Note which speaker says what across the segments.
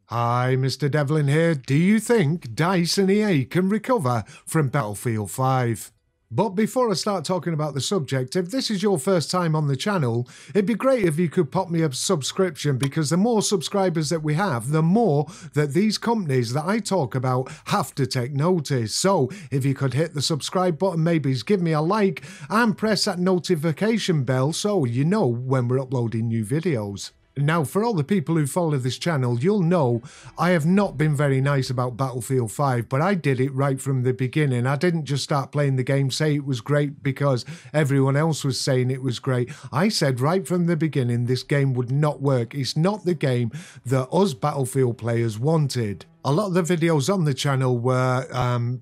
Speaker 1: Hi, Mr. Devlin here. Do you think DICE and EA can recover from Battlefield 5? But before I start talking about the subject, if this is your first time on the channel, it'd be great if you could pop me a subscription, because the more subscribers that we have, the more that these companies that I talk about have to take notice. So if you could hit the subscribe button, maybe give me a like and press that notification bell so you know when we're uploading new videos. Now, for all the people who follow this channel, you'll know I have not been very nice about Battlefield 5, but I did it right from the beginning. I didn't just start playing the game, say it was great because everyone else was saying it was great. I said right from the beginning this game would not work. It's not the game that us Battlefield players wanted. A lot of the videos on the channel were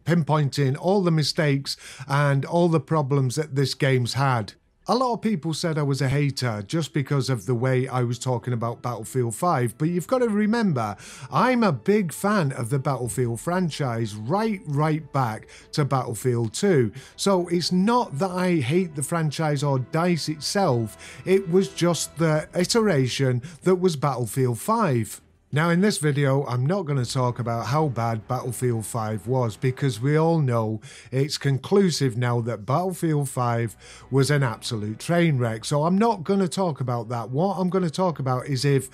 Speaker 1: pinpointing all the mistakes and all the problems that this game's had. A lot of people said I was a hater just because of the way I was talking about Battlefield 5, but you've got to remember, I'm a big fan of the Battlefield franchise right back to Battlefield 2. So it's not that I hate the franchise or DICE itself, it was just the iteration that was Battlefield 5. Now in this video, I'm not going to talk about how bad Battlefield 5 was, because we all know it's conclusive now that Battlefield 5 was an absolute train wreck. So I'm not going to talk about that. What I'm going to talk about is if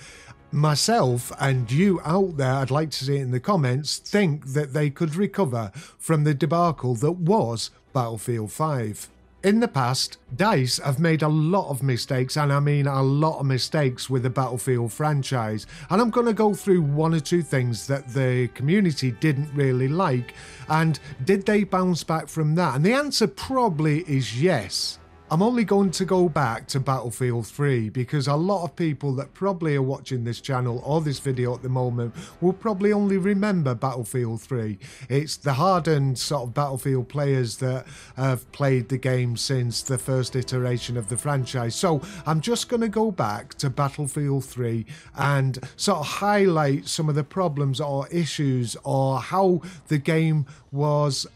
Speaker 1: myself and you out there, I'd like to see it in the comments, think that they could recover from the debacle that was Battlefield 5. In the past, DICE have made a lot of mistakes, and I mean a lot of mistakes with the Battlefield franchise, and I'm going to go through one or two things that the community didn't really like, and did they bounce back from that? And the answer probably is yes. I'm only going to go back to Battlefield 3 because a lot of people that probably are watching this channel or this video at the moment will probably only remember Battlefield 3. It's the hardened sort of Battlefield players that have played the game since the first iteration of the franchise. So I'm just going to go back to Battlefield 3 and sort of highlight some of the problems or issues or how the game was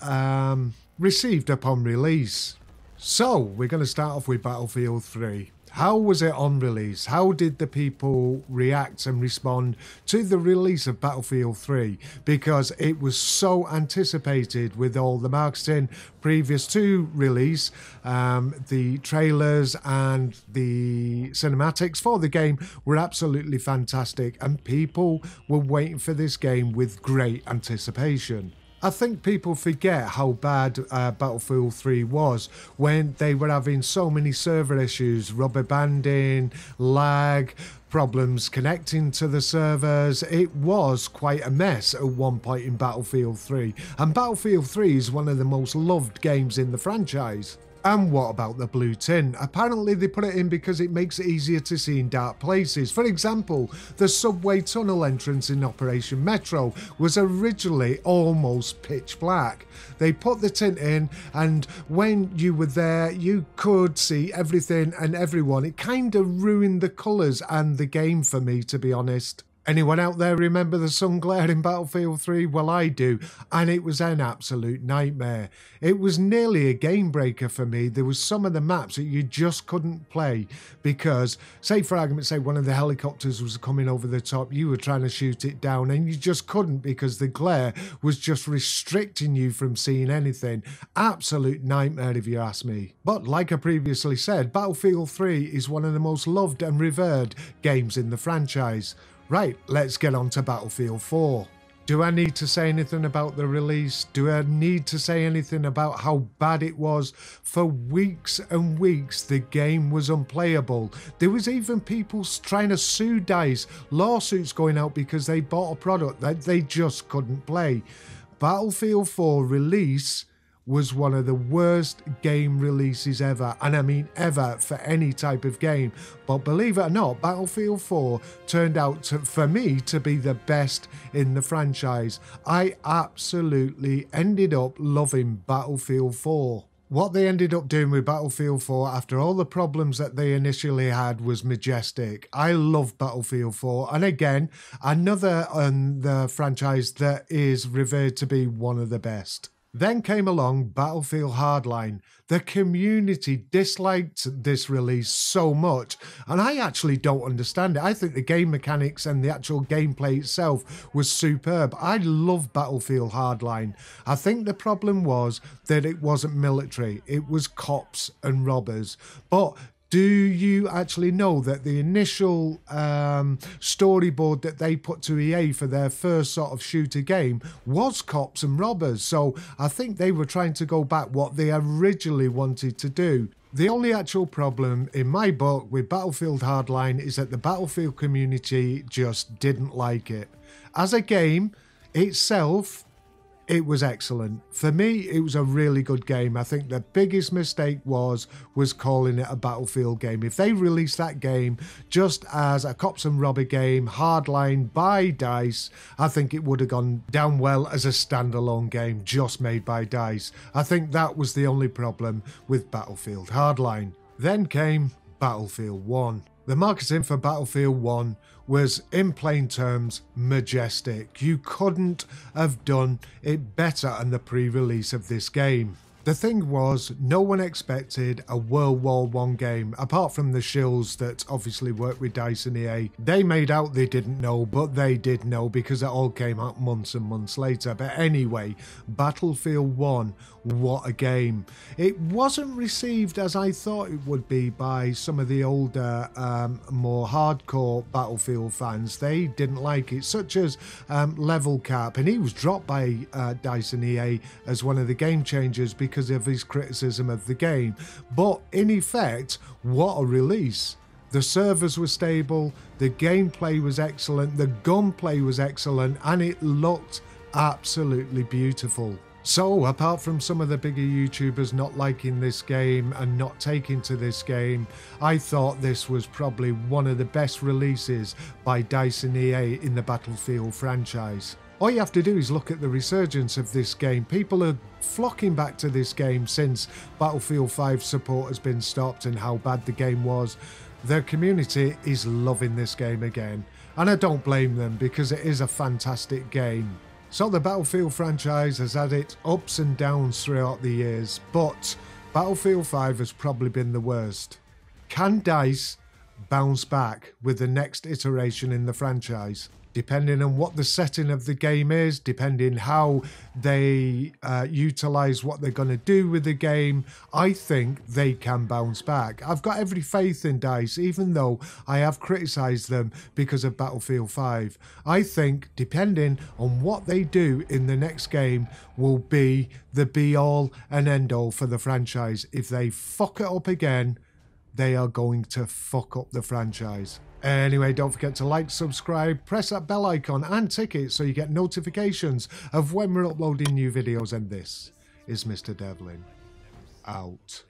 Speaker 1: received upon release. So, we're going to start off with Battlefield 3. How was it on release? How did the people react and respond to the release of Battlefield 3? Because it was so anticipated with all the marketing previous to release, the trailers and the cinematics for the game were absolutely fantastic, and people were waiting for this game with great anticipation. I think people forget how bad Battlefield 3 was when they were having so many server issues, rubber banding, lag, problems connecting to the servers. It was quite a mess at one point in Battlefield 3. And Battlefield 3 is one of the most loved games in the franchise. And what about the blue tint? Apparently they put it in because it makes it easier to see in dark places. For example, the subway tunnel entrance in Operation Metro was originally almost pitch black. They put the tint in, and when you were there you could see everything and everyone. It kind of ruined the colours and the game for me, to be honest. Anyone out there remember the sun glare in Battlefield 3? Well, I do, and it was an absolute nightmare. It was nearly a game breaker for me. There was some of the maps that you just couldn't play because, say for argument's sake, one of the helicopters was coming over the top, you were trying to shoot it down and you just couldn't because the glare was just restricting you from seeing anything. Absolute nightmare if you ask me. But like I previously said, Battlefield 3 is one of the most loved and revered games in the franchise. Right, let's get on to Battlefield 4. Do I need to say anything about the release? Do I need to say anything about how bad it was? For weeks and weeks, the game was unplayable. There was even people trying to sue DICE, lawsuits going out because they bought a product that they just couldn't play. Battlefield 4 release was one of the worst game releases ever, and I mean ever, for any type of game. But believe it or not, Battlefield 4 turned out for me to be the best in the franchise. I absolutely ended up loving Battlefield 4. What they ended up doing with Battlefield 4 after all the problems that they initially had was majestic. I love Battlefield 4, and again, another on the franchise that is revered to be one of the best. Then came along Battlefield Hardline. The community disliked this release so much, and I actually don't understand it. I think the game mechanics and the actual gameplay itself was superb. I love Battlefield Hardline. I think the problem was that it wasn't military. It was cops and robbers. But do you actually know that the initial storyboard that they put to EA for their first sort of shooter game was cops and robbers? So I think they were trying to go back what they originally wanted to do. The only actual problem in my book with Battlefield Hardline is that the Battlefield community just didn't like it. As a game itself, it was excellent. For me, it was a really good game. I think the biggest mistake was calling it a Battlefield game. If they released that game just as a cops and robber game, Hardline by DICE, I think it would have gone down well as a standalone game just made by DICE. I think that was the only problem with Battlefield Hardline. Then came Battlefield 1. The marketing for Battlefield 1 was, in plain terms, majestic. You couldn't have done it better on the pre-release of this game. The thing was, no one expected a World War I game, apart from the shills that obviously worked with DICE and EA. They made out they didn't know, but they did know because it all came out months and months later. But anyway, Battlefield 1, what a game. It wasn't received as I thought it would be by some of the older, more hardcore Battlefield fans. They didn't like it, such as Level Cap, and he was dropped by DICE and EA as one of the game changers because of his criticism of the game. But in effect, what a release. The servers were stable, the gameplay was excellent, the gunplay was excellent, and it looked absolutely beautiful. So, apart from some of the bigger YouTubers not liking this game and not taking to this game, I thought this was probably one of the best releases by DICE and EA in the Battlefield franchise. All you have to do is look at the resurgence of this game. People are flocking back to this game since Battlefield 5 support has been stopped and how bad the game was. Their community is loving this game again, and I don't blame them because it is a fantastic game. So the Battlefield franchise has had its ups and downs throughout the years, but Battlefield 5 has probably been the worst. Can DICE bounce back with the next iteration in the franchise? Depending on what the setting of the game is, depending how they utilize what they're going to do with the game, I think they can bounce back. I've got every faith in DICE, even though I have criticized them because of Battlefield 5. I think, depending on what they do in the next game, will be the be-all and end-all for the franchise. If they fuck it up again, they are going to fuck up the franchise. Anyway, don't forget to like, subscribe, press that bell icon and tick it so you get notifications of when we're uploading new videos. And this is Mr. Devlin, out.